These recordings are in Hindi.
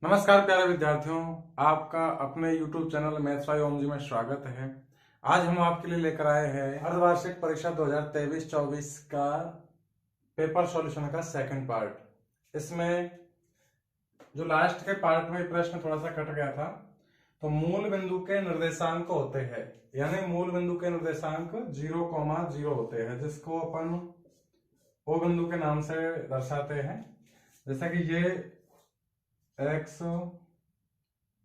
नमस्कार प्यारे विद्यार्थियों, आपका अपने YouTube चैनल मैथ्स बाय ओम जी में स्वागत है। आज हम आपके लिए लेकर आए हैं अर्धवार्षिक परीक्षा 2023-24 का पेपर सॉल्यूशन का सेकंड पार्ट। इसमें जो लास्ट के पार्ट में प्रश्न थोड़ा सा कट गया था, तो मूल बिंदु के निर्देशांक होते हैं, यानी मूल बिंदु के निर्देशांक 0,0 होते हैं, जिसको अपन ओ बिंदु के नाम से दर्शाते हैं। जैसा कि ये एक्स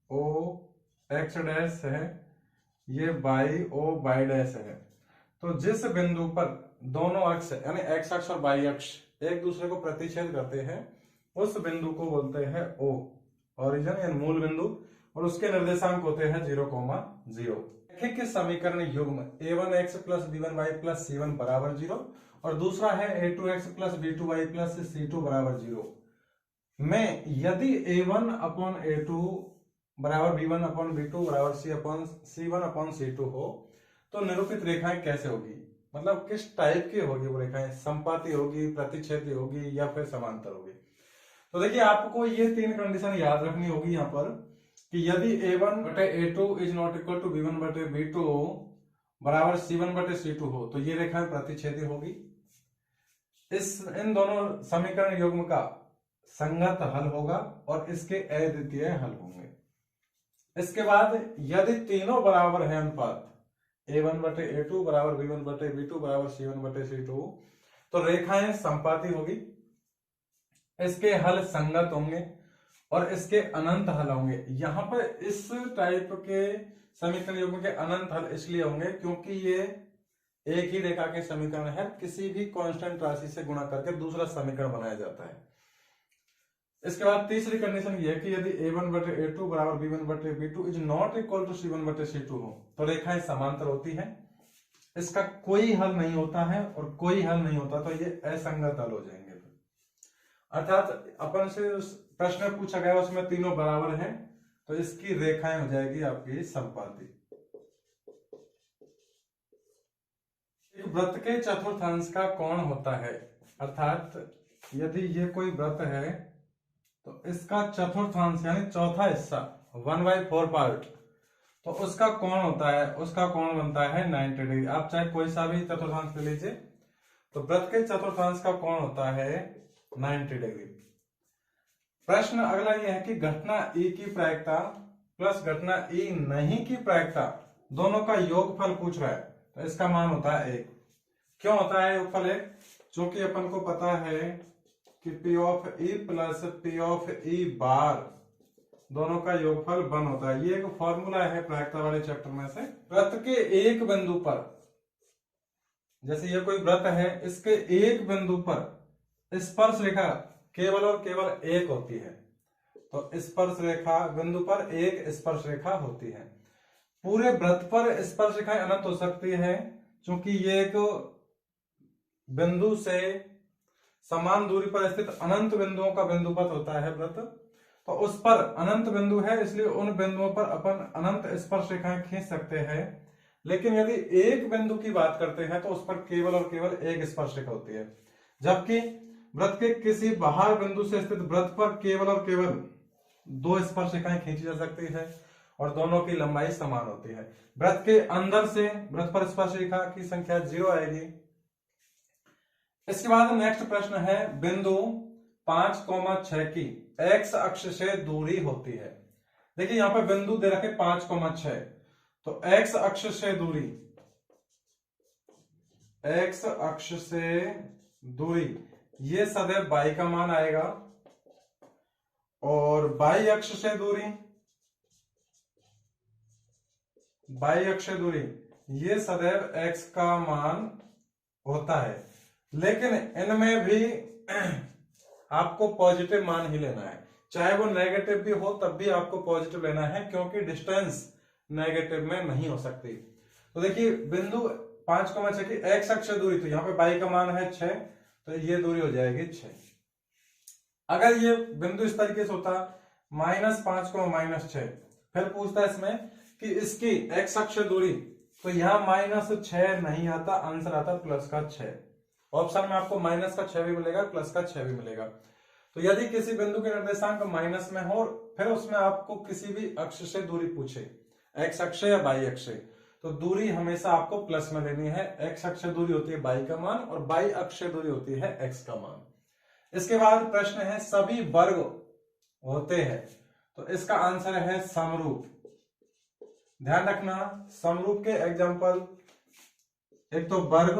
ओ एक्स डैश है, ये बाई ओ बाई डैश है। तो जिस बिंदु पर दोनों अक्ष यानी एक्स अक्ष और बाई अक्ष एक दूसरे को प्रतिच्छेद करते हैं, उस बिंदु को बोलते हैं ओ, ओरिजिन यानी मूल बिंदु, और उसके निर्देशांक होते हैं 0,0। रैखिक समीकरण युग्म a1x plus b1y plus c1 बराबर 0 और दूसरा है a2x plus b2y plus c2 बराबर 0 में यदि a1 अपॉन a2 बराबर b1 अपॉन b2 बराबर c1 अपॉन c2 हो, तो निरूपित रेखाएं कैसे होगी, मतलब किस टाइप की होगी वो रेखाएं, समपाती होगी, प्रतिच्छेदी होगी या फिर समांतर होगी। तो देखिए, आपको ये तीन कंडीशन याद रखनी होगी यहाँ पर कि यदि a1 बटे a2 is not equal to b1 बटे b2 बराबर c1 बटे c2 हो, तो ये रेखाएं प्रतिच्छेदी होगी। इन दोनों समीकरण युग्म का संगत हल होगा और इसके अद्वितीय हल होंगे। इसके बाद यदि तीनों बराबर है अनुपात a1 बटे a2 बराबर b1 बटे b2 बराबर c1 बटे c2, तो रेखाएं समपाती होगी, इसके हल संगत होंगे और इसके अनंत हल होंगे। यहां पर इस टाइप के समीकरण युग्म के अनंत हल इसलिए होंगे क्योंकि ये एक ही रेखा के समीकरण है, किसी भी कांस्टेंट राशि से गुणा करके दूसरा समीकरण बनाया जाता है। इसके बाद तीसरी कंडीशन ये है कि यदि a1 बटे a2 बराबर b1 बटे b2 is not equal to c1 बटे c2 हो, तो रेखाएं समांतर होती हैं, इसका कोई हल नहीं होता है और कोई हल नहीं होता तो ये असंगत हल हो जाएंगे। अर्थात अपन से प्रश्न में पूछा गया उसमें तीनों बराबर हैं, तो इसकी रेखाएं हो जाएगी आपकी समपाती। एक वृत्त के चतुर्थांश का कोण होता है, अर्थात यदि ये कोई वृत्त है तो इसका चतुर्थांश यानी चौथा हिस्सा 1/4 पार्ट, तो उसका कोण होता है, उसका कोण बनता है 90 डिग्री। आप चाहे कोई सा भी चतुर्थांश ले लीजिए, तो वृत्त के चतुर्थांश का कोण होता है 90 डिग्री। प्रश्न अगला यह है कि घटना E की प्रायिकता प्लस घटना E नहीं की प्रायिकता दोनों का योगफल पूछ रहा है, तो इसका मान होता है 1। क्यों होता है योगफल 1? क्योंकि अपन को पता है कि P of E plus P of E बार दोनों का योगफल 1 होता है। ये एक फॉर्मूला है प्रायिकता वाले चैप्टर में से। वृत्त के एक बिंदु पर, जैसे ये कोई वृत्त है, इसके एक बिंदु पर स्पर्श रेखा केवल और केवल एक होती है, तो स्पर्श रेखा बिंदु पर एक स्पर्श रेखा होती है। पूरे वृत्त पर स्पर्श रेखाएं अनंत हो सकती है, क्योंकि ये एक बिंदु से समान दूरी पर स्थित अनंत बिंदुओं का बिंदुपथ होता है वृत्त, तो उस पर अनंत बिंदु है, इसलिए उन बिंदुओं पर अपन अनंत स्पर्श रेखाएं खींच सकते हैं। लेकिन यदि एक बिंदु की बात करते हैं तो उस पर केवल और केवल एक स्पर्श रेखा होती है, जबकि वृत्त के किसी बाहर बिंदु से स्थित वृत्त पर केवल और केवल 2 स्पर्श रेखाएं खींची जा सकती है और दोनों की लंबाई समान होती है। वृत्त के अंदर से वृत्त पर स्पर्श रेखा की संख्या 0 आएगी। इसके बाद नेक्स्ट प्रश्न है, बिंदु 5,6 की x अक्ष से दूरी होती है। देखिए यहां पर बिंदु दे रखे 5,6, तो x अक्ष से दूरी, x अक्ष से दूरी ये सदैव y का मान आएगा, और y अक्ष से दूरी, y अक्ष से दूरी ये सदैव x का मान होता है। लेकिन इनमें भी आपको पॉजिटिव मान ही लेना है, चाहे वो नेगेटिव भी हो तब भी आपको पॉजिटिव लेना है, क्योंकि डिस्टेंस नेगेटिव में नहीं हो सकती। तो देखिए बिंदु 5,6 की x अक्ष दूरी, तो यहाँ पे y का मान है 6, तो ये दूरी हो जाएगी 6। अगर ये बिंदु इस तरीके से होता -5,-6, फिर पूछता है इसमें कि इसकी x अक्ष दूरी, तो यहाँ -6 नहीं आता, आंसर आता +6। ऑप्शन में आपको -6 भी मिलेगा, +6 भी मिलेगा। तो यदि किसी बिंदु के निर्देशांक माइनस में हो, फिर उसमें आपको किसी भी अक्ष से दूरी पूछे, एक्स अक्ष या वाई अक्ष, तो दूरी हमेशा आपको प्लस में लेनी है। एक्स अक्ष से दूरी होती है वाई का मान और वाई अक्ष से दूरी होती है एक्स का मान। इसके बाद प्रश्न है सभी वर्ग होते हैं, तो इसका आंसर है समरूप। ध्यान रखना, समरूप के एग्जांपल, एक तो वर्ग,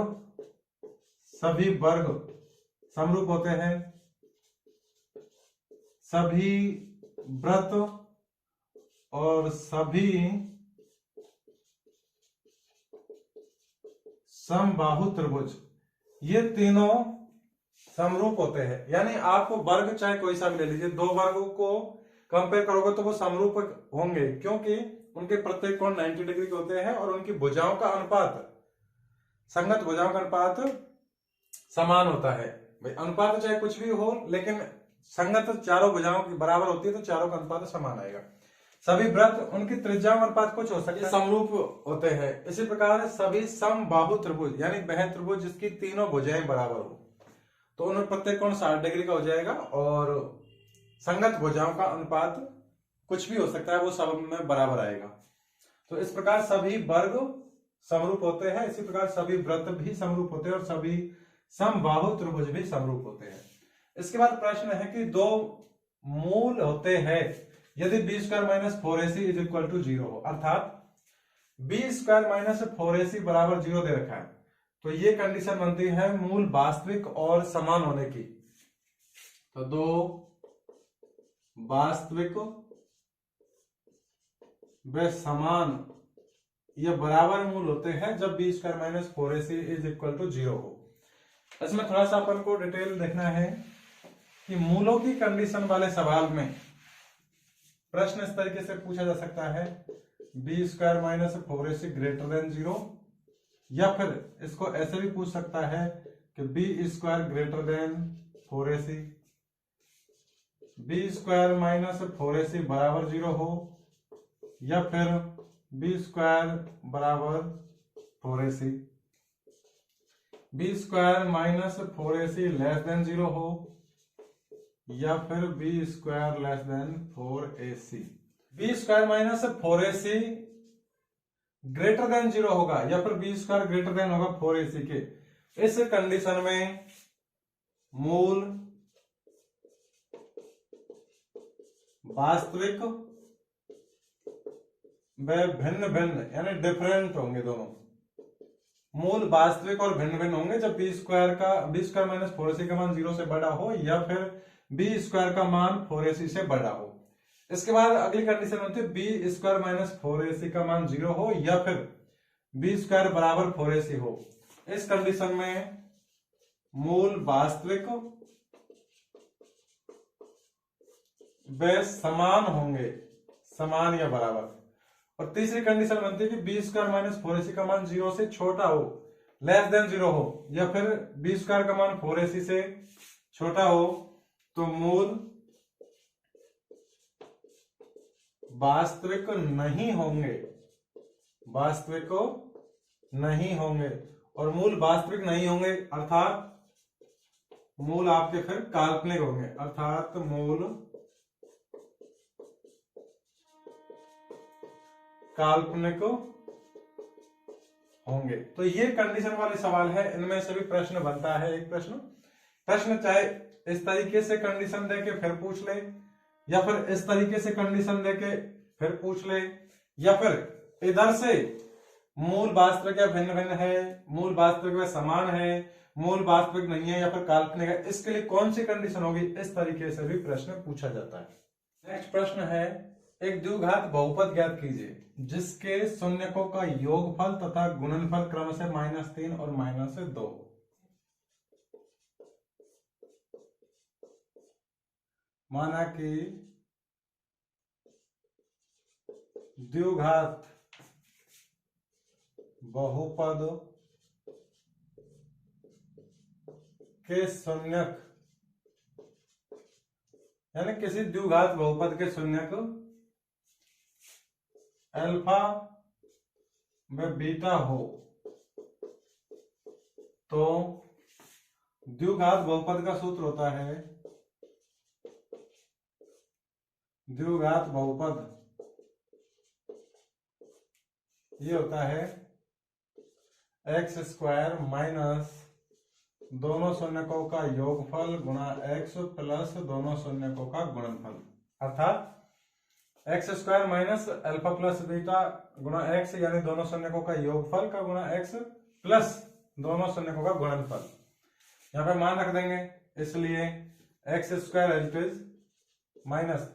सभी वर्ग समरूप होते हैं, सभी वृत्त और सभी समबाहु त्रिभुज, ये तीनों समरूप होते हैं। यानी आपको वर्ग चाहे कोई सा भी ले लीजिए, दो वर्गों को कंपेयर करोगे तो वो समरूप होंगे, क्योंकि उनके प्रत्येक कोण 90 डिग्री के होते हैं और उनकी भुजाओं का अनुपात, संगत भुजाओं का अनुपात समान होता है। भाई अनुपात चाहे कुछ भी हो, लेकिन संगत चारों भुजाओं की बराबर होती है तो चारों का अनुपात समान आएगा। सभी वृत्त, उनकी त्रिज्याओं का अनुपात कुछ हो सकता है, समरूप होते हैं। इसी प्रकार सभी समबाहु त्रिभुज, यानी वह त्रिभुज जिसकी तीनों भुजाएं बराबर हो, तो उनमें प्रत्येक कोण 60 डिग्री का हो जाएगा और संगत भुजाओं का अनुपात कुछ भी हो सकता है, वो सब में बराबर आएगा। तो इस प्रकार सभी वर्ग समरूप होते हैं, इसी प्रकार सभी वृत्त भी समरूप होते हैं और सभी समबाहु त्रिभुज भी समरूप होते हैं। इसके बाद प्रश्न है कि दो मूल होते हैं यदि B square minus 4ac is equal to 0 हो, अर्थात बी स्क्वायर माइनस 4ac बराबर 0 दे रखा है, तो ये कंडीशन बनती है मूल वास्तविक और समान होने की। तो दो वास्तविक व समान ये बराबर मूल होते हैं जब B square minus 4ac is equal to 0 हो। इसमें थोड़ा सा अपन को डिटेल देखना है कि मूलों की कंडीशन वाले सवाल में प्रश्न इस तरीके से पूछा जा सकता है, B square minus 4ac greater than 0, या फिर इसको ऐसे भी पूछ सकता है कि B square greater than 4ac, B square minus 4ac बराबर 0 हो, या फिर बी स्क्वायर बराबर 4ac, B square minus 4ac less than 0 हो, या फिर B square less than 4ac। B square minus 4ac greater than 0 होगा या फिर बी स्क्वायर ग्रेटर देन होगा 4ac के। इस कंडीशन में मूल वास्तविक व भिन्न भिन्न यानी डिफरेंट होंगे, दोनों मूल वास्तविक और भिन्न भिन्न होंगे जब बी स्क्वायर माइनस 4ac का मान 0 से बड़ा हो या फिर बी स्क्वायर का मान 4ac से बड़ा हो। इसके बाद अगली कंडीशन होती है बी स्क्वायर माइनस 4ac का मान 0 हो या फिर बी स्क्वायर बराबर 4ac हो। इस कंडीशन में मूल वास्तविक व समान होंगे, समान या बराबर। और तीसरी कंडीशन बनती है कि बी स्क्वायर माइनस 4ac का मान 0 से छोटा हो, लेस देन 0 हो, या फिर बी स्क्वायर का मान 4ac से छोटा हो, तो मूल वास्तविक नहीं होंगे, वास्तविक नहीं होंगे। और मूल वास्तविक नहीं होंगे अर्थात मूल आपके फिर काल्पनिक होंगे, अर्थात मूल काल्पनिक होंगे। तो ये कंडीशन वाले सवाल है, इनमें से भी प्रश्न बनता है। एक प्रश्न चाहे इस तरीके से कंडीशन देके फिर पूछ ले, या फिर इस तरीके से कंडीशन देके फिर पूछ ले, या फिर इधर से मूल वास्तविक भिन्न भिन्न है, मूल वास्तविक व समान है, मूल वास्तविक नहीं है, या फिर काल्पनिक है, इसके लिए कौन सी कंडीशन होगी, इस तरीके से भी प्रश्न पूछा जाता है। नेक्स्ट प्रश्न है, एक द्विघात बहुपद ज्ञात कीजिए जिसके शून्यकों का योगफल तथा गुणनफल क्रमशः -3 और -2। माना कि द्विघात बहुपद के शून्यक, यानी किसी द्विघात बहुपद के शून्यक अल्फा व बीटा हो, तो द्विघात बहुपद का सूत्र होता है द्विघात बहुपद ये होता है एक्स स्क्वायर माइनस दोनों शून्यकों का योगफल गुणा एक्स प्लस दोनों शून्यकों का गुणनफल, अर्थात x square minus alpha plus beta गुणा एक्स यानी दोनों शून्यकों का योगफल का गुणा एक्स प्लस दोनों शून्यकों का गुणनफल। यहाँ पे मान रख देंगे, इसलिए X square as it is minus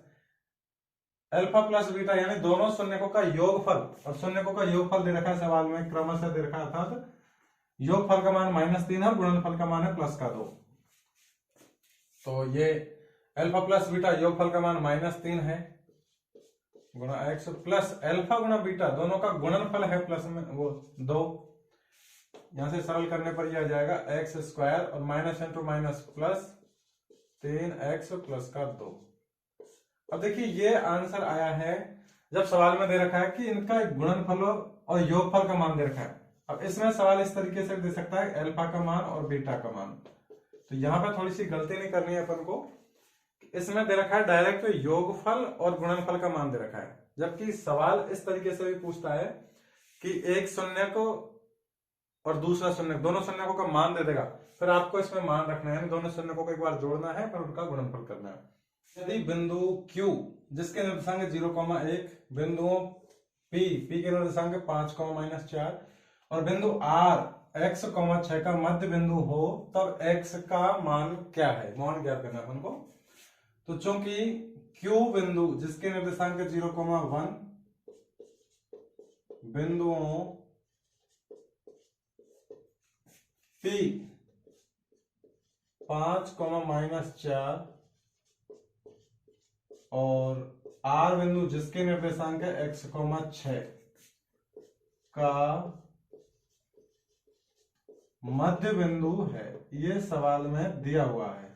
alpha plus beta यानी दोनों शून्यकों का योगफल, और शून्यकों का योगफल दे रखा है सवाल में, क्रमशः दे रखा है, अर्थात योगफल का मान -3 है और गुणनफल का मान है +2। तो ये अल्फा प्लस बीटा योगफल का मान -3 है गुणा एक्स प्लस अल्फा गुणा बीटा दोनों का गुणनफल है प्लस में वो 2। यहां से सरल करने पर यह आ जाएगा एक्स स्क्वायर और minus into minus plus 3x plus का 2। अब देखिए ये आंसर आया है जब सवाल में दे रखा है कि इनका गुणनफल और योगफल का मान दे रखा है। अब इसमें सवाल इस तरीके से दे सकता है अल्फा का मान और बीटा का मान, तो यहाँ पे थोड़ी सी गलती नहीं करनी है अपन को। इसमें दे रखा है डायरेक्ट योगफल और गुणनफल का मान दे रखा है, जबकि सवाल इस तरीके से भी पूछता है कि एक शून्य को और दूसरा शून्य, दोनों शून्यकों का मान दे देगा, फिर आपको इसमें मान रखना है, दोनों शून्यकों को एक बार जोड़ना है फिर उनका गुणनफल करना है। यदि बिंदु Q जिसके निर्देशांक 0,1, बिंदुओं P के निर्देशांक 5,-4 और बिंदु R x, 6 का मध्य बिंदु हो, तब x का मान क्या है, मान ज्ञात करना है अपन को। तो चूंकि Q बिंदु जिसके निर्देशांक 0,1, बिंदुओं P 5,-4 और R बिंदु जिसके निर्देशांक है x, 6 का मध्य बिंदु है, ये सवाल में दिया हुआ है,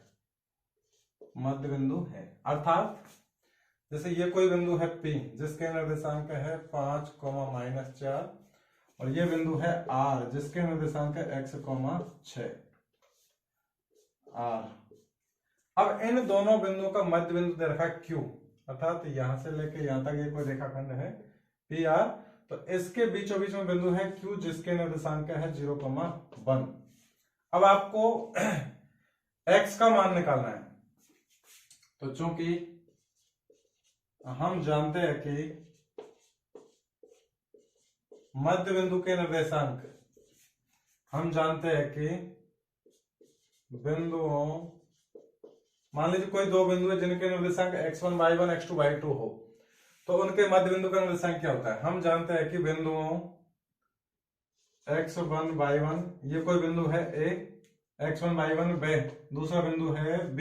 मध्य बिंदु है। अर्थात जैसे ये कोई बिंदु है P जिसके निर्देशांक है 5,-4 और ये बिंदु है R जिसके निर्देशांक है x, 6 R। अब इन दोनों बिंदुओं का मध्य बिंदु दे रखा है Q, अर्थात यहां से लेके यहां तक ये कोई रेखाखंड है PR, तो इसके बीचों बीच में बिंदु है Q जिसके निर्देशांक है 0,1। अब आपको x का मान निकालना है, तो चूंकि हम जानते हैं कि मध्य बिंदु के निर्देशांक, हम जानते हैं कि बिंदुओं, मान लीजिए कोई दो बिंदु है जिनके निर्देशांक x1 y1 x2 y2 हो, तो उनके मध्य बिंदु का निर्देशांक क्या होता है। हम जानते हैं कि बिंदुओं x1 y1, ये कोई बिंदु है A, x1 y1 B, दूसरा बिंदु है B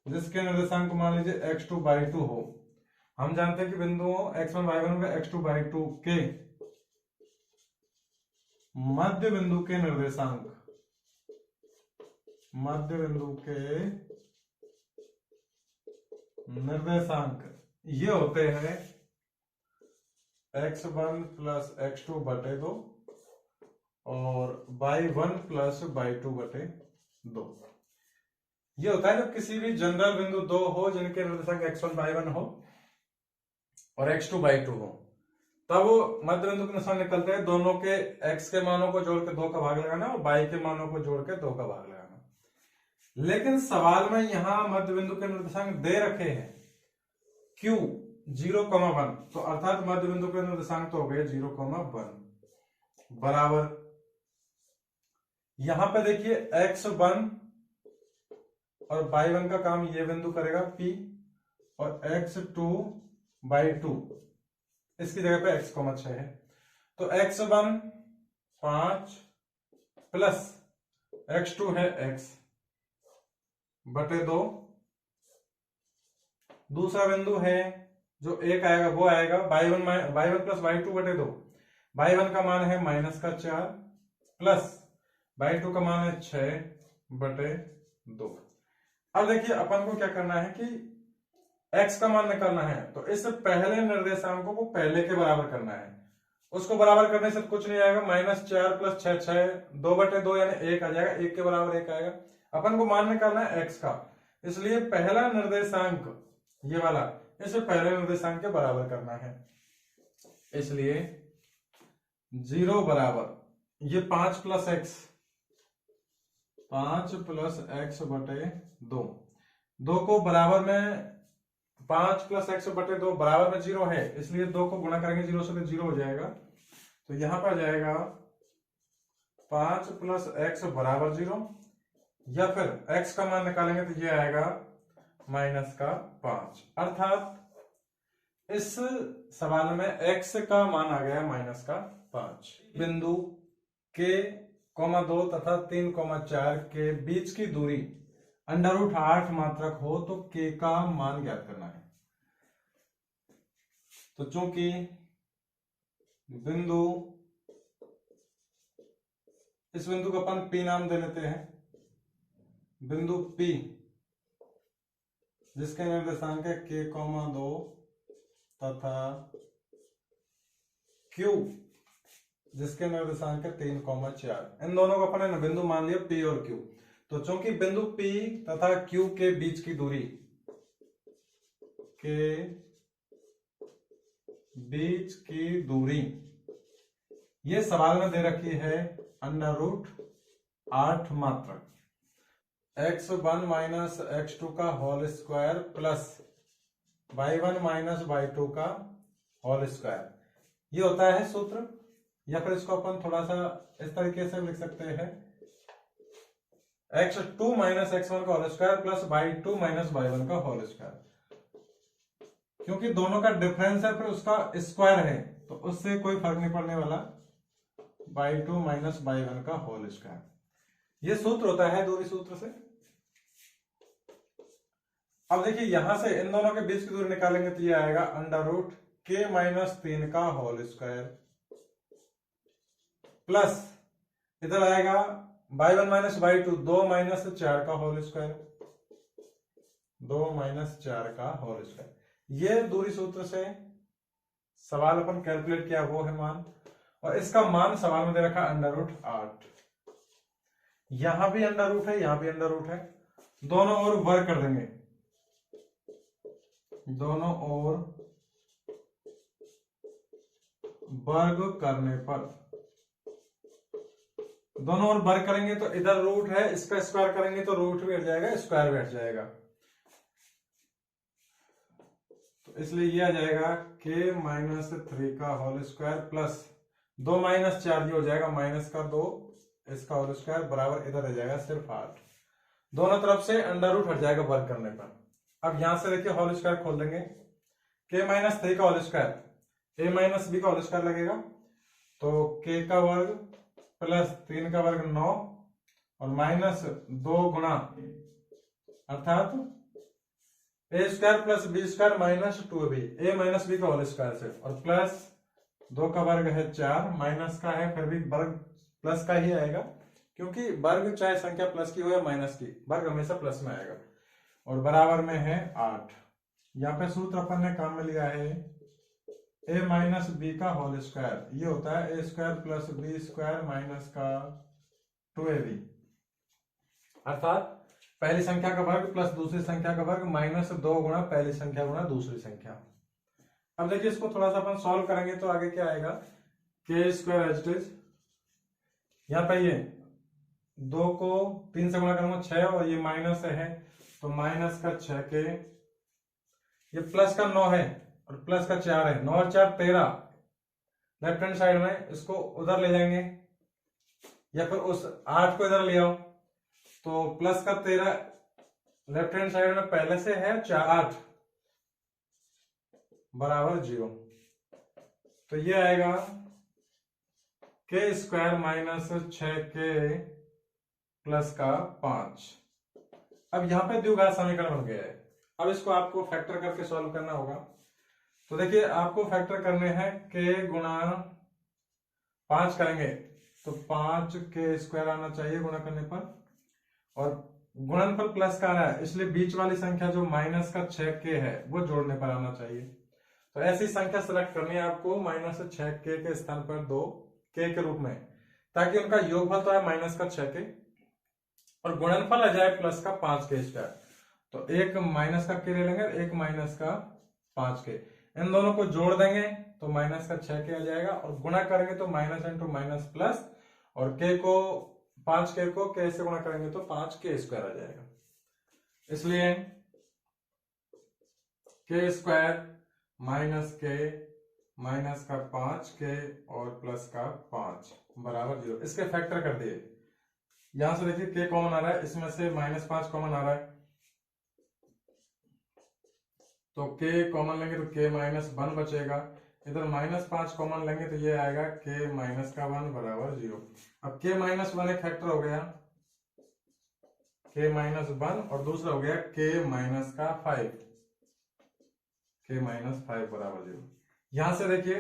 जिसके निर्देशांक मान लीजिए x2 y2 हो। हम जानते हैं कि बिंदुओं x1 y1 व x2 y2 के मध्य बिंदु के निर्देशांक, मध्य बिंदु के निर्देशांक ये होते हैं x1 प्लस x2 बटे 2 और y1 प्लस y2 बटे 2। ये होता है जब किसी भी जनरल बिंदु दो हो जिनके निर्देशांक x1 y1 हो और x2 y2 हो, तब वो मध्य बिंदु के निशान निकलते हैं, दोनों के x के मानों को जोड़ के 2 का भाग लगाना और y के मानों को जोड़ के 2 का भाग लगाना। लेकिन सवाल में यहां मध्य बिंदु के निर्देशांक दे रखे हैं Q 0,1, तो अर्थात मध्य बिंदु के निर्देशांक तो हो गए 0,1 बराबर, यहां पे देखिए x1 और y1 का काम ये बिंदु करेगा P और x2 y2 इसकी जगह पे x, 6 है, तो x1 5 प्लस x2 है x बटे 2, दूसरा बिंदु है जो एक आएगा वो आएगा y1 प्लस y2 बटे 2, y1 का मान है -4 प्लस y2 का मान है 6 बटे 2। अब देखिए अपन को क्या करना है कि x का मान निकालना है, तो इस पहले निर्देशांकों को पहले के बराबर करना है। उसको बराबर करने से कुछ नहीं आएगा, -4 प्लस 6 2 बटे 2 यानी 1 आ जाएगा, 1 के बराबर 1 आएगा। अपन को मान निकालना है x का, इसलिए पहला निर्देशांक ये वाला इसे पहले निर्देशांक के बराबर करना है, इसलिए 0 बराबर ये 5 प्लस एक्स, 5 प्लस एक्स बटे 2, 2 को बराबर में 5 प्लस एक्स बटे 2 बराबर में 0 है, इसलिए 2 को गुणा करेंगे 0 से तो 0 हो जाएगा। तो यहां पर जाएगा 5 प्लस एक्स बराबर 0, या फिर x का मान निकालेंगे तो ये आएगा माइनस का 5, अर्थात इस सवाल में x का मान आ गया माइनस का 5। बिंदु k, 2 तथा 3, 4 के बीच की दूरी √8 मात्रक हो तो k का मान ज्ञात करना है। तो चूंकि इस बिंदु को अपन P नाम दे लेते हैं, बिंदु P जिसके निर्देशांक है k, 2 तथा Q जिसके निर्देशांक है 3, 4, इन दोनों को अपन ने बिंदु मान लिया P और Q। तो चूंकि बिंदु P तथा Q के बीच की दूरी ये सवाल में दे रखी है √8 मात्रक, x1 माइनस x2 का whole square plus y1 minus y2 का होल स्क्वायर, ये होता है सूत्र। या फिर इसको अपन थोड़ा सा इस तरीके से लिख सकते हैं, x2 माइनस x1 का whole square plus y2 minus y1 का होल स्क्वायर, क्योंकि दोनों का डिफरेंस है फिर उसका स्क्वायर है तो उससे कोई फर्क नहीं पड़ने वाला, y2 माइनस y1 का होल स्क्वायर, ये सूत्र होता है दूरी सूत्र से। अब देखिए यहां से इन दोनों के बीच की दूरी निकालेंगे तो ये आएगा √k माइनस 3 का होल स्क्वायर प्लस इधर आएगा y1 माइनस y2 2 माइनस 4 का होल स्क्वायर, 2 माइनस 4 का होल स्क्वायर, ये दूरी सूत्र से सवाल अपन कैलकुलेट किया वो है मान, और इसका मान सवाल में दे रखा √8, यहां भी √ है यहां भी √ है, दोनों ओर वर्ग कर देंगे, दोनों ओर वर्ग करने पर, दोनों ओर वर्ग करेंगे तो इधर रूट है, इसका स्क्वायर करेंगे तो रूट भी हट जाएगा, स्क्वायर भी हट जाएगा, तो इसलिए ये आ जाएगा k माइनस 3 का होल स्क्वायर प्लस 2 माइनस 4 हो जाएगा माइनस का 2 इसका होल स्क्वायर बराबर इधर रह जाएगा सिर्फ 8, दोनों तरफ से √ हट जाएगा वर्ग करने पर। अब यहां से देखिए होल स्क्वायर खोल देंगे, k माइनस 3 का whole square a minus b का होल स्क्वायर लगेगा, तो k का वर्ग प्लस 3 का वर्ग 9 और माइनस 2 गुणा अर्थात a square plus b square minus 2b, a minus b का होल स्क्वायर से, और प्लस 2 का वर्ग है 4, माइनस का है फिर भी वर्ग प्लस का ही आएगा, क्योंकि वर्ग चाहे संख्या प्लस की हो या माइनस की, वर्ग हमेशा प्लस में आएगा, और बराबर में है 8। यहाँ पे सूत्र अपन ने काम में लिया है a माइनस बी का होल स्क्वायर, ये होता है a square plus b square minus का 2ab, अर्थात पहली संख्या का वर्ग प्लस दूसरी संख्या का वर्ग माइनस 2 गुणा पहली संख्या गुणा दूसरी संख्या। अब देखिए इसको थोड़ा सा अपन सॉल्व करेंगे तो आगे क्या आएगा, k square as it is, यहाँ पे ये 2 को 3 से गुणा करूंगा 6 और ये माइनस है तो माइनस का 6k, ये प्लस का 9 है और प्लस का 4 है, 9 और 4 13, लेफ्ट हैंड साइड में इसको उधर ले जाएंगे या फिर उस 8 को इधर ले आओ, तो प्लस का 13 लेफ्ट हैंड साइड में पहले से है 8 बराबर 0, तो ये आएगा k square minus 6k plus का 5। अब यहां पे द्विघात समीकरण बन गया है, अब इसको आपको फैक्टर करके सॉल्व करना होगा। तो देखिए आपको फैक्टर करने हैं, k गुणा 5 करेंगे तो 5k स्क्वायर आना चाहिए गुणा करने पर, और गुणनफल प्लस का आ रहा है इसलिए बीच वाली संख्या जो माइनस का 6k है वो जोड़ने पर आना चाहिए। तो ऐसी संख्या सेलेक्ट करनी है आपको माइनस 6k के स्थान पर 2k के रूप में, ताकि उनका योगफल तो है माइनस का 6k और गुणनफल आ जाए प्लस का 5k स्क्वायर। तो एक माइनस का k ले लेंगे, एक माइनस का 5 के। इन दोनों को जोड़ देंगे तो माइनस का 6 के आ जाएगा, और गुणा करेंगे तो माइनस इंटू माइनस प्लस, और के को 5 के को के से गुणा करेंगे तो 5 के स्क्वायर आ जाएगा। इसलिए के स्क्वायर माइनस के माइनस का 5 के और प्लस का 5 बराबर 0। इसके फैक्टर कर दिए। यहां से देखिए के कॉमन आ रहा है, इसमें से -5 कॉमन आ रहा है, तो के कॉमन लेंगे तो के -1 बचेगा। इधर -5 कॉमन लेंगे तो ये आएगा के -1 बराबर 0। अब के -1 एक फैक्टर हो गया, के -1, और दूसरा हो गया के -5, के -5 बराबर 0। यहां से देखिए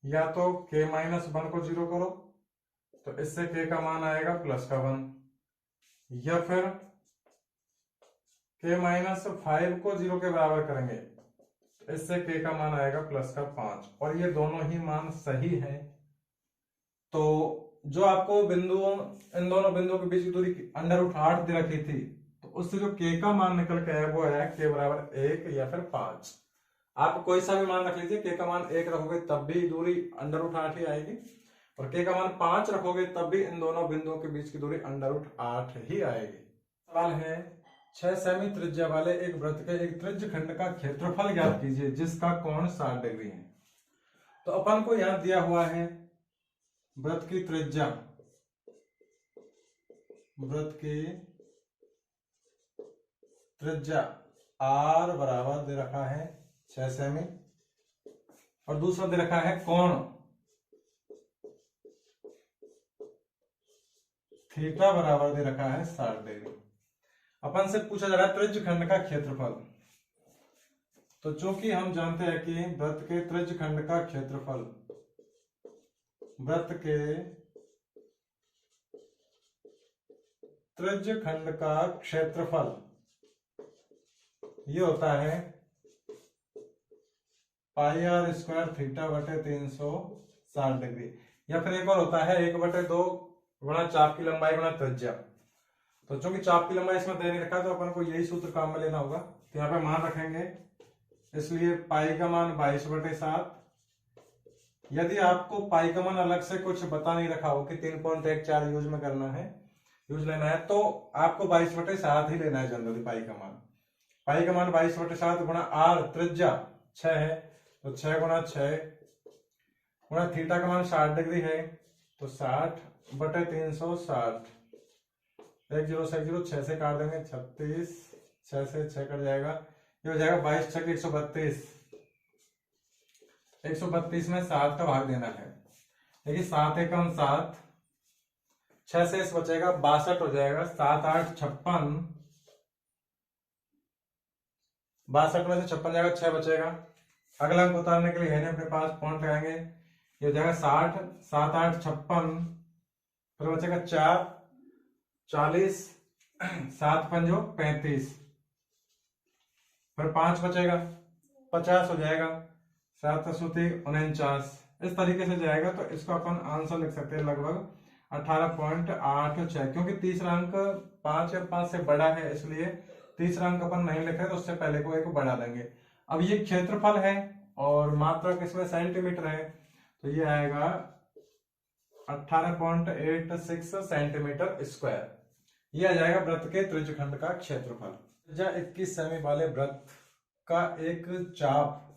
या तो के -1 को 0 करो तो इससे के का मान आएगा +1, या फिर के -5 को 0 के बराबर करेंगे तो इससे के का मान आएगा +5, और ये दोनों ही मान सही है। तो जो आपको बिंदु, इन दोनों बिंदुओं के बीच की दूरी √8 दे रखी थी, तो उससे जो के का मान निकल के आया वो है के बराबर 1 या फिर 5। आप कोई सा भी मान रख लीजिए, के का मान 1 रखोगे तब भी दूरी √8 ही आएगी, और के का मान 5 रखोगे तब भी इन दोनों बिंदुओं के बीच की दूरी √8 ही आएगी। सवाल है 6 सेमी त्रिज्या वाले एक वृत्त के एक त्रिज्य खंड का क्षेत्रफल ज्ञात कीजिए जिसका कोण 60 डिग्री है। तो अपन को यहां दिया हुआ है वृत्त की त्रिज्या, वृत्त की त्रिज्या r बराबर दे रखा है 6 सेमी, और दूसरा दे रखा है कोण थीटा बराबर दे रखा है 60 डिग्री। अपन से पूछा जा रहा है त्रिज्य खंड का क्षेत्रफल। तो चूंकि हम जानते हैं कि वृत्त के त्रिज्य खंड का क्षेत्रफल, वृत्त के त्रिज्य खंड का क्षेत्रफल ये होता है πr² थीटा बटे 360 डिग्री, या फिर एक और होता है 1/2 गुणा चाप की लंबाई गुणा त्रिज्या। तो चूंकि चाप की लंबाई इसमें दे नहीं रखा तो अपन को यही सूत्र काम में लेना होगा, तो यहाँ पे मान रखेंगे, इसलिए पाई का मान 22/7। यदि आपको पाई का मान अलग से कुछ बता नहीं रखा हो कि 3.14 यूज में करना है, यूज लेना है, तो आपको 22/7 ही लेना है जनरली। पाई का मान 22/7 गुणा r त्रिज्या 6 है, तो 6 गुणा 6 गुणा थीटा का मान 60 डिग्री है, तो 60/360, 1 0 से 1 0, 6 से काट देंगे 36, 6 से 6 कट जाएगा, ये हो जाएगा 22 6 132। 132 में 7 का भाग देना है, देखिए 7 एकम 7, 6 से इस बचेगा 62 हो जाएगा, 7 8 56, 62 में से 56 जाएगा, 6 बचेगा। अगला अंक उतारने के लिए है अपने पास, पॉइंट लगाएंगे, ये हो जाएगा 60, 7 8 56, फिर बचेगा 4 40, 7 5 35, फिर 5 बचेगा, 50 हो जाएगा, 7 49। इस तरीके से जाएगा, तो इसको अपन आंसर लिख सकते हैं लगभग 18.86, क्योंकि तीसरा अंक 5 या 5 से बड़ा है, इसलिए तीसरा अंक अपन नहीं लिख रहे, तो उससे पहले को एक बढ़ा देंगे। अब ये क्षेत्रफल है और मात्रा किसमें सेंटीमीटर है, तो ये आएगा 18.86 सेंटीमीटर स्क्वायर। ये आ जाएगा वृत्त के त्रिज्यखंड का क्षेत्रफल। 21 सेमी वाले वृत्त का एक चाप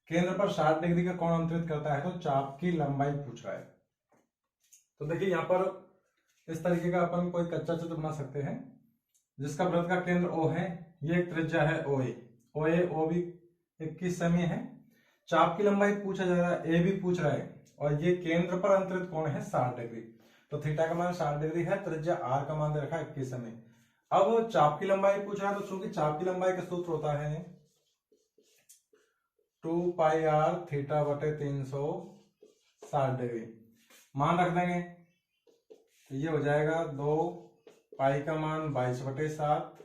केंद्र पर 60 डिग्री का कोण अंतरित करता है, तो चाप की लंबाई पूछ रहा है। तो देखिए यहाँ पर इस तरीके का अपन कोई कच्चा चित्र बना सकते हैं, जिसका वृत्त का केंद्र O है, ये एक त्रिज्या है OA, O भी 21 सेमी है, चाप की लंबाई पूछा जा रहा है, A भी पूछ रहा है, और ये केंद्र पर अंतरित कोण है 60 डिग्री, तो थीटा का मान 60 डिग्री है, त्रिज्या R का मान दे रखा है 21 सेमी। अब चाप की लंबाई पूछ रहा है, तो चूंकि चाप की लंबाई का सूत्र होता है 2πr थीटा बटे 360 डिग्री, मान रख देंगे, तो ये हो जाएगा 2 पाई का मान 22/7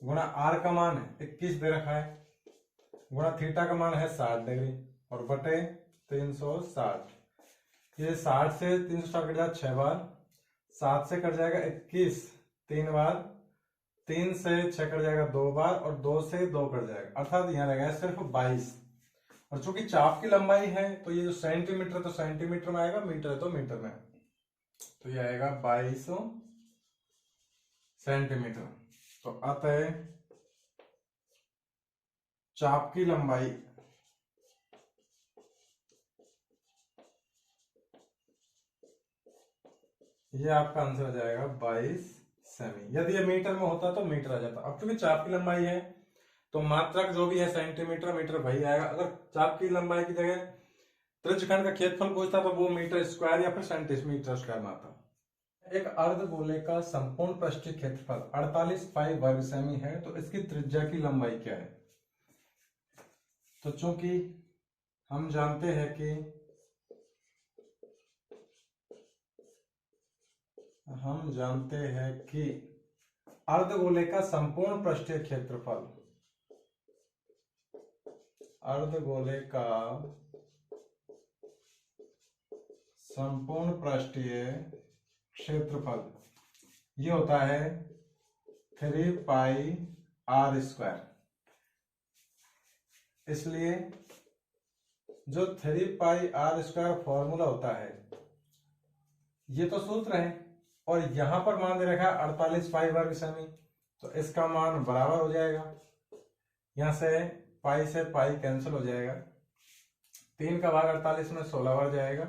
गुणा r का मान 21 दे रखा है, गुणा थीटा का मान है 60 डिग्री, और बटे 360। ये 60 से 360 कट जाएगा 6 बार, 7 से कट जाएगा 21 3 बार, 3 से 6 कट जाएगा 2 बार और 2 से 2 कट जाएगा, अर्थात यहाँ रह गया सिर्फ 22। और चूंकि चाप की लंबाई है तो ये जो सेंटीमीटर तो सेंटीमीटर में आएगा, मीटर है तो मीटर में, तो ये आएगा 22 सेंटीमीटर। तो अतः चाप की लंबाई ये आपका आंसर आ जाएगा 22 सेमी। यदि ये मीटर में होता तो मीटर आ जाता। अब क्योंकि चाप की लंबाई है तो मात्रक जो भी है सेंटीमीटर मीटर वही आएगा। अगर चाप की लंबाई की जगह त्रिज्यखंड का क्षेत्रफल पूछता तो वो मीटर स्क्वायर या फिर सेंटीमीटर स्क्वायर में आता। एक अर्धगोले का संपूर्ण पृष्ठीय क्षेत्रफल 48 पाई वर्ग सेमी है, तो इसकी त्रिज्या की लंबाई क्या है? तो चूंकि हम जानते हैं कि अर्धगोले का संपूर्ण पृष्ठीय क्षेत्रफल, अर्धगोले का संपूर्ण पृष्ठीय क्षेत्रफल ये होता है 3 पाई आर स्क्वायर। इसलिए जो 3 पाई आर स्क्वायर फॉर्मूला होता है ये तो सूत्र है, और यहां पर मान दे रखा है 48 पाई वर्ग सेमी, तो इसका मान बराबर हो जाएगा, यहां से पाई कैंसिल हो जाएगा, 3 का भाग 48 में 16 बढ़ जाएगा,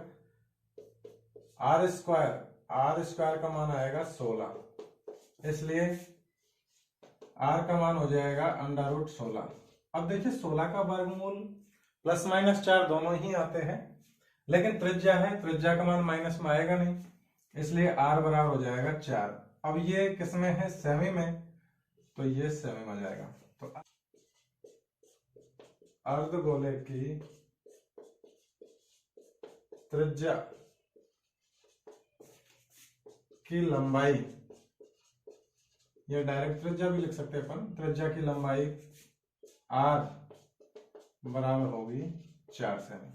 आर स्क्वायर का मान आएगा 16, इसलिए आर का मान हो जाएगा √16। अब देखिए 16 का वर्गमूल प्लस माइनस 4 दोनों ही आते हैं, लेकिन त्रिज्या है, त्रिज्या का मान माइनस में आएगा नहीं, इसलिए आर बराबर हो जाएगा 4। अब ये किसमें है? सेमी में, तो ये सेमी में जाएगा। तो अर्धगोले की त्रिज्या की लंबाई, ये डायरेक्ट त्रिज्या भी लिख सकते हैं अपन, त्रिज्या की लंबाई आर बराबर होगी 4 सेमी।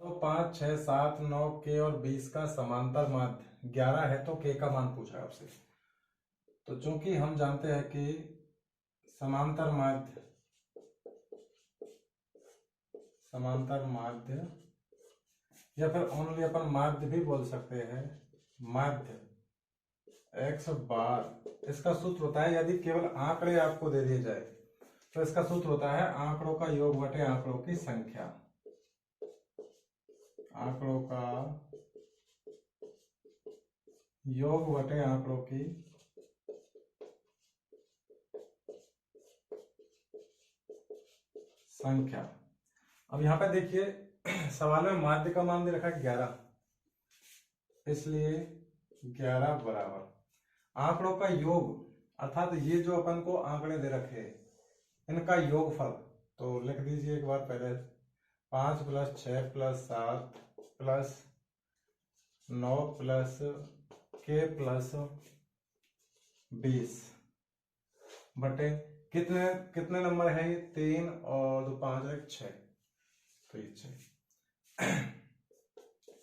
तो 5, 6, 7, 9, के और 20 का समांतर माध्य 11 है, तो के का मान पूछा आपसे। तो चूंकि हम जानते हैं कि समांतर माध्य या फिर ओनली अपन माध्य भी बोल सकते हैं, माध्य x बार, इसका सूत्र होता है, यदि केवल आंकड़े आपको दे दिए जाए तो इसका सूत्र होता है आंकड़ों का योग बटे आंकड़ों की संख्या। आंकड़ों का योग बटे आंकड़ों की संख्या। अब यहां पे देखिए सवाल में माध्य का मान दे रखा है 11, इसलिए 11 बराबर आंकड़ों का योग, अर्थात ये जो अपन को आंकड़े दे रखे इनका योगफल, तो लिख दीजिए एक बार पहले 5 + 6 + 7 + 9 + k + 20 बटे कितने नंबर है ये? 3 और 2 5 1 6, तो ये 6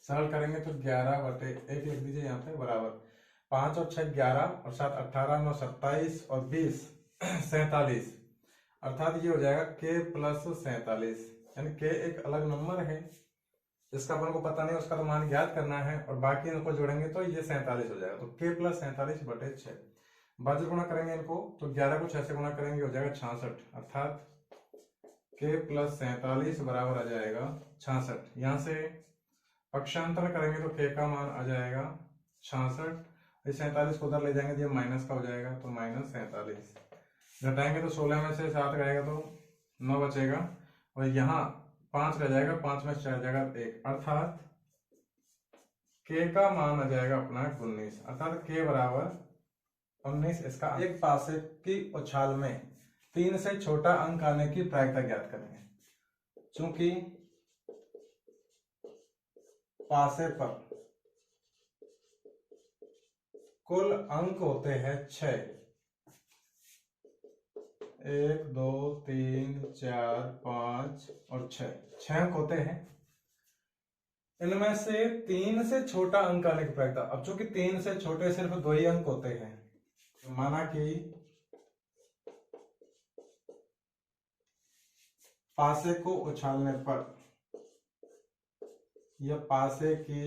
सरल करेंगे तो 11 बटे 1 लिख दीजिए यहाँ पे, बराबर 5 और 6 11 और 7 18 9 27 और 20 47, अर्थात ये हो जाएगा k + 47, यानी k एक अलग नंबर है जिसका अपन को पता नहीं, उसका तो मान ज्ञात करना है, और बाकी इनको जोड़ेंगे तो ये 47 हो जाएगा। तो k + 47 बटे 6, बाजू गुणा करेंगे इनको तो 11 को 6 से गुणा करेंगे हो जाएगा 66, अर्थात k + 47 बराबर आ जाएगा 66। यहाँ से पक्षांतर करेंगे तो k का मान आ जाएगा 66, इस 47 को उधर ले जाएंगे तो ये माइनस का हो जाएगा, तो -47, घटाएंगे तो 16 में से 7 गएगा तो 9 बचेगा, और यहाँ 5 रह जाएगा, 5 में 4 जाएगा 1, अर्थात k का मान आ जाएगा अपना 19, अर्थात k बराबर 19। इसका एक पासे की उछाल में 3 से छोटा अंक आने की प्रायिकता ज्ञात करेंगे। चूंकि पासे पर कुल अंक होते हैं 6, 1 2 3 4 5 और 6 अंक होते हैं, इनमें से 3 से छोटा अंक आने की प्रायिकता, अब चूंकि 3 से छोटे सिर्फ 2 ही अंक होते हैं, माना कि पासे को उछालने पर या पासे की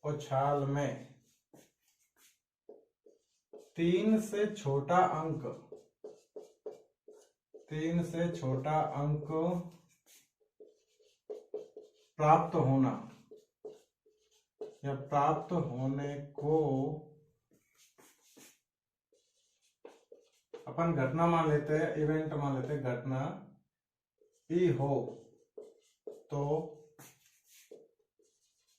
उछाल में 3 से छोटा अंक प्राप्त होना या प्राप्त होने को अपन घटना मान लेते हैं, इवेंट मान लेते हैं, घटना ई हो तो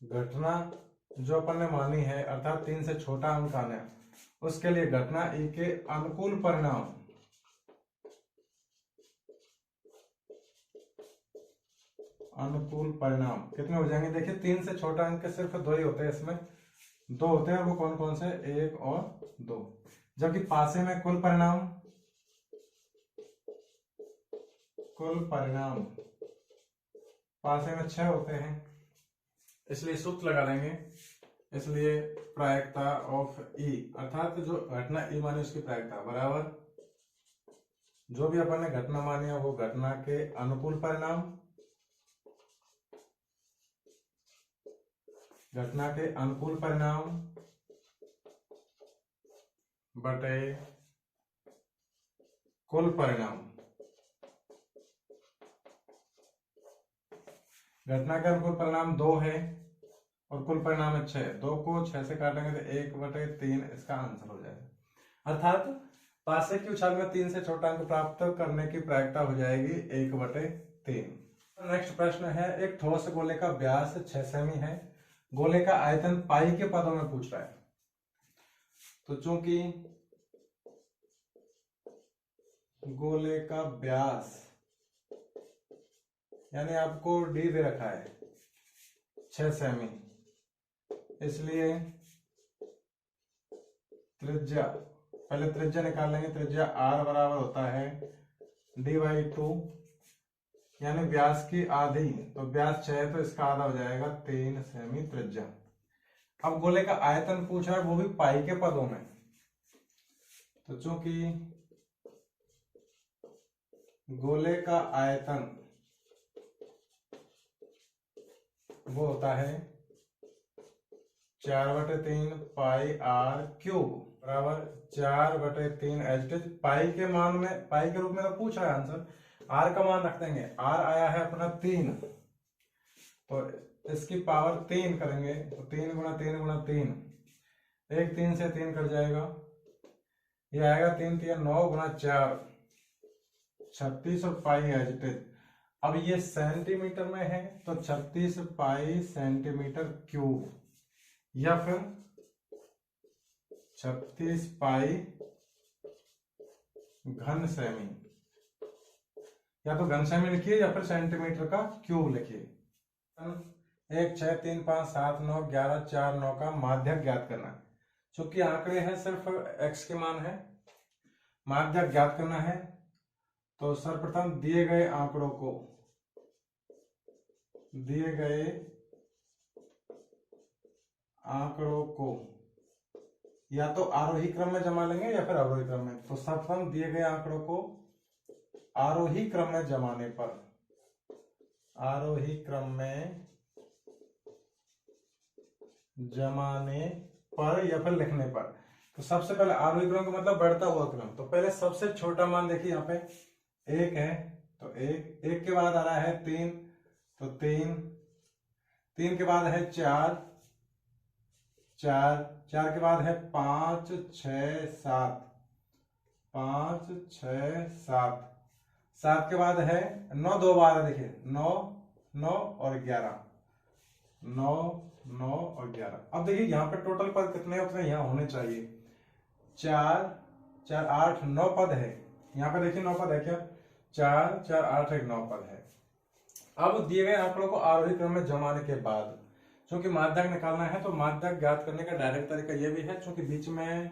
घटना जो अपन ने मानी है अर्थात 3 से छोटा अंक आना है, उसके लिए घटना ई के अनुकूल परिणाम कितने हो जाएंगे? देखिए 3 से छोटा अंक सिर्फ 2 ही होते हैं, इसमें 2 होते हैं, वो कौन कौन से? 1 और 2। जबकि पासे में कुल परिणाम पासे में 6 होते हैं, इसलिए सूत्र लगा देंगे। इसलिए प्रायिकता ऑफ ई अर्थात जो घटना ई मानी उसकी प्रायिकता बराबर जो भी अपन ने घटना मानी है वो घटना के अनुकूल परिणाम बटे कुल परिणाम। घटना के अनुकूल परिणाम 2 है और कुल परिणाम है 6। 2 को 6 से काटेंगे तो 1/3 इसका आंसर हो जाएगा। अर्थात पासे की उछाल में 3 से छोटा अंक प्राप्त करने की प्रायिकता हो जाएगी 1/3। नेक्स्ट प्रश्न है, एक ठोस गोले का व्यास 6 सेमी है, गोले का आयतन पाई के पदों में पूछ रहा है। तो चूंकि गोले का व्यास यानी आपको डी दे रखा है 6 सेमी, इसलिए त्रिज्या पहले त्रिज्या निकाल लेंगे। त्रिज्या r बराबर होता है d/2 यानी व्यास की आधी, तो व्यास 6 है तो इसका आधा हो जाएगा 3 सेमी त्रिज्या। अब गोले का आयतन पूछ रहा है वो भी पाई के पदों में, तो चूंकि गोले का आयतन वो होता है 4/3 पाई r क्यूब बराबर 4/3 एच टी। पाई के मान में पाई के रूप में तो पूछ रहा है आंसर, r का मान रख देंगे। r आया है अपना 3, तो इसकी पावर 3 करेंगे तो 3 × 3 × 3, 1 3 से 3 कट जाएगा, ये आएगा 3 3 9 × 4 36 और पाई एच टी। अब ये सेंटीमीटर में है तो 36 पाई सेंटीमीटर क्यूब या फिर 36 पाई घन सेमी, या तो घन सेमी लिखिए या फिर सेंटीमीटर का क्यूब लिखिए। 1 6 3 5 7 9 11 4 9 का माध्यक ज्ञात करना है। चूंकि आंकड़े हैं सिर्फ x के मान है, माध्यक ज्ञात करना है, तो सर्वप्रथम दिए गए आंकड़ों को या तो आरोही क्रम में जमा लेंगे या फिर अवरोही क्रम में। तो सर्वप्रथम दिए गए आंकड़ों को आरोही क्रम में जमाने पर या फिर लिखने पर, तो सबसे पहले आरोही क्रम का मतलब बढ़ता हुआ क्रम। तो पहले सबसे छोटा मान देखिए, यहाँ पे 1 है तो 1 के बाद आ रहा है 3 तो 3 के बाद है 4 के बाद है 5 6 7 7 के बाद है 9 2 बार है, देखिए 9 9 और 11 9 9 और 11। अब देखिए यहाँ पे टोटल पद कितने उतने यहाँ होने चाहिए, 4 4 8 9 पद है। यहाँ पे देखिए 9 पद है क्या, 4 4 8 1 9 पद है। अब दिए गए आंकड़ों को आरोही क्रम में जमाने के बाद क्योंकि माध्यक निकालना है, तो माध्यक ज्ञात करने का डायरेक्ट तरीका यह भी है, क्योंकि बीच में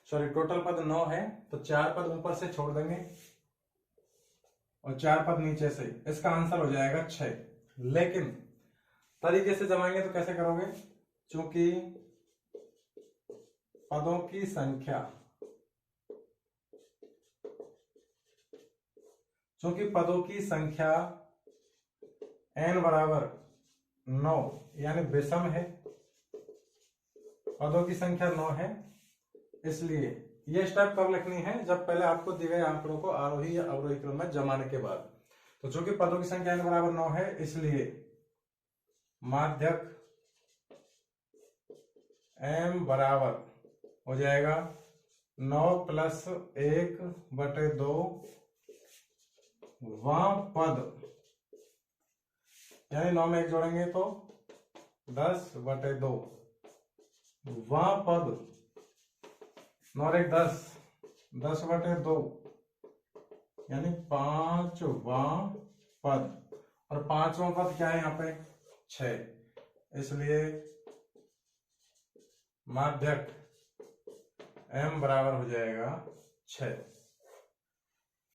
टोटल पद 9 है तो 4 पद ऊपर से छोड़ देंगे और 4 पद नीचे से, इसका आंसर हो जाएगा 6। लेकिन तरीके से जमाएंगे तो कैसे करोगे, क्योंकि पदों की संख्या चूंकि पदों की संख्या n बराबर 9 यानी विषम है, पदों की संख्या 9 है, इसलिए ये स्टेप कब लिखनी है, जब पहले आपको दिए गए आंकड़ों को आरोही या अवरोही क्रम में जमाने के बाद। तो चूंकि पदों की संख्या n बराबर 9 है, इसलिए माध्यक m बराबर हो जाएगा 9 + 1/2 वां पद, यानी 9 में 1 जोड़ेंगे तो 10/2 वां पद, 9 और 1 10, 10/2 यानी 5वां पद, और 5वां पद क्या है यहाँ पे 6, इसलिए माध्यक m बराबर हो जाएगा 6।